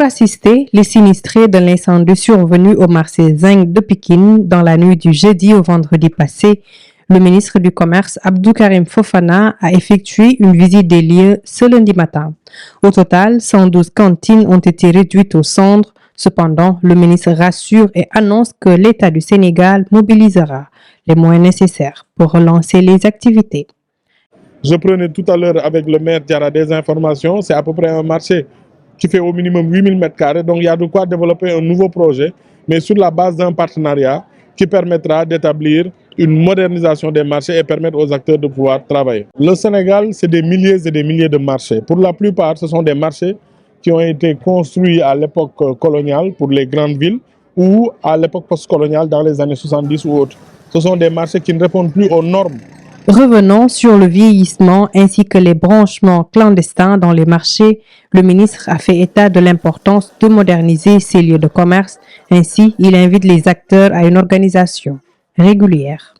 assister les sinistrés de l'incendie survenu au marché Zinc de Pékin dans la nuit du jeudi au vendredi passé, le ministre du Commerce Abdou Karim Fofana a effectué une visite des lieux ce lundi matin. Au total, 112 cantines ont été réduites aux cendres. Cependant, le ministre rassure et annonce que l'État du Sénégal mobilisera les moyens nécessaires pour relancer les activités. Je prenais tout à l'heure avec le maire Diarra des informations. C'est à peu près un marché qui fait au minimum 8000 m². Donc il y a de quoi développer un nouveau projet, mais sur la base d'un partenariat qui permettra d'établir une modernisation des marchés et permettre aux acteurs de pouvoir travailler. Le Sénégal, c'est des milliers et des milliers de marchés. Pour la plupart, ce sont des marchés qui ont été construits à l'époque coloniale pour les grandes villes ou à l'époque postcoloniale dans les années 70 ou autres. Ce sont des marchés qui ne répondent plus aux normes. Revenons sur le vieillissement ainsi que les branchements clandestins dans les marchés. Le ministre a fait état de l'importance de moderniser ces lieux de commerce. Ainsi, il invite les acteurs à une organisation régulière.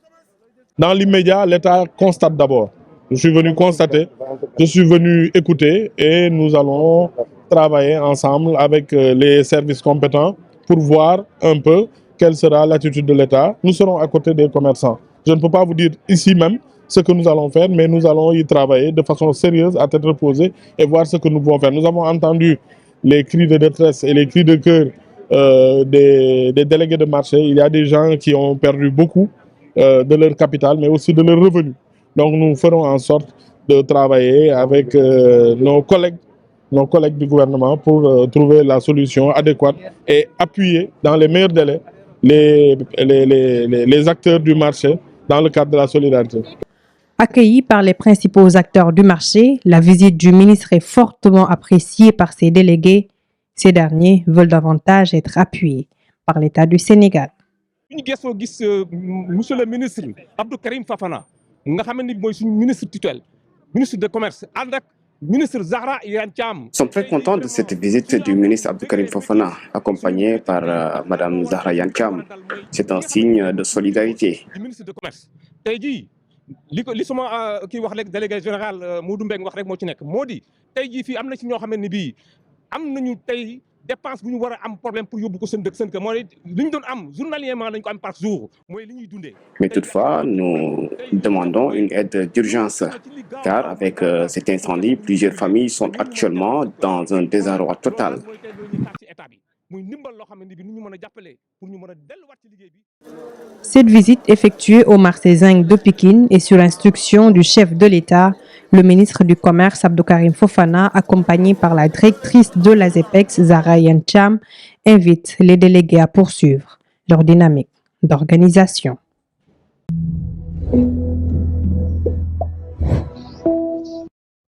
Dans l'immédiat, l'État constate d'abord. Je suis venu constater, je suis venu écouter et nous allons travailler ensemble avec les services compétents pour voir un peu quelle sera l'attitude de l'État. Nous serons à côté des commerçants. Je ne peux pas vous dire ici même ce que nous allons faire, mais nous allons y travailler de façon sérieuse, à tête reposée, et voir ce que nous pouvons faire. Nous avons entendu les cris de détresse et les cris de cœur des délégués de marché. Il y a des gens qui ont perdu beaucoup de leur capital, mais aussi de leurs revenus. Donc nous ferons en sorte de travailler avec nos collègues du gouvernement pour trouver la solution adéquate et appuyer dans les meilleurs délais les acteurs du marché dans le cadre de la solidarité. Accueillie par les principaux acteurs du marché, la visite du ministre est fortement appréciée par ses délégués. Ces derniers veulent davantage être appuyés par l'État du Sénégal. Monsieur le ministre Abdou Karim Fofana, ministre tutel, ministre de commerce, ministre Zahra Iyane Thiam. Nous sommes très contents de cette visite du ministre Abdou Karim Fofana, accompagné par Madame Zahra Iyane Thiam. C'est un signe de solidarité. Ministre de commerce, li sama kii wax léegi délégué général Modou Mbengue wax rek moo ci nekk moo di tey jii fii am na ci ñoo xam ne bii am nañu tey dépense bu ñu war a am problème pour yóbbu ko seen dëkk seen kër mooy li ñu doon am journalièrement dañ ko am par jour mooy li ñuy dundee. Mais toutefois, nous demandons une aide d'urgence, car avec cet incendie, plusieurs familles sont actuellement dans un désarroi total. Cette visite effectuée au marché Zinc de Pékin et sur instruction du chef de l'État, le ministre du Commerce Abdou Karim Fofana, accompagné par la directrice de l'ASEPEX Zahra Iyane Thiam, invite les délégués à poursuivre leur dynamique d'organisation.